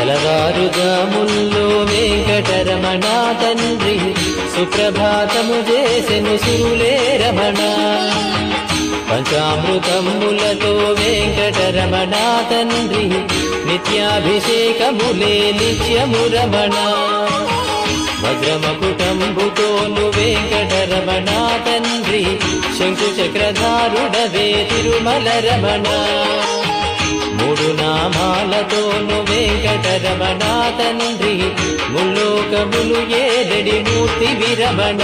తెలవారుజాముల్లో వెంకటరమణ తండ్రి సుప్రభాతము చేసెను సురులే రమణ. పంచామృతములతో వెంకటరమణ తండ్రి నిత్యాభిషేకములే నిత్యము రమణ. వజ్రమకుటంబుతోను వెంకటరమణ తండ్రి శంకు చక్రధారుడవే తిరుమల రమణ. మూడు నామాలతోను వెంకటరమణ తండ్రి ముల్లోకములు ఏదడి మూర్తి విరమణ.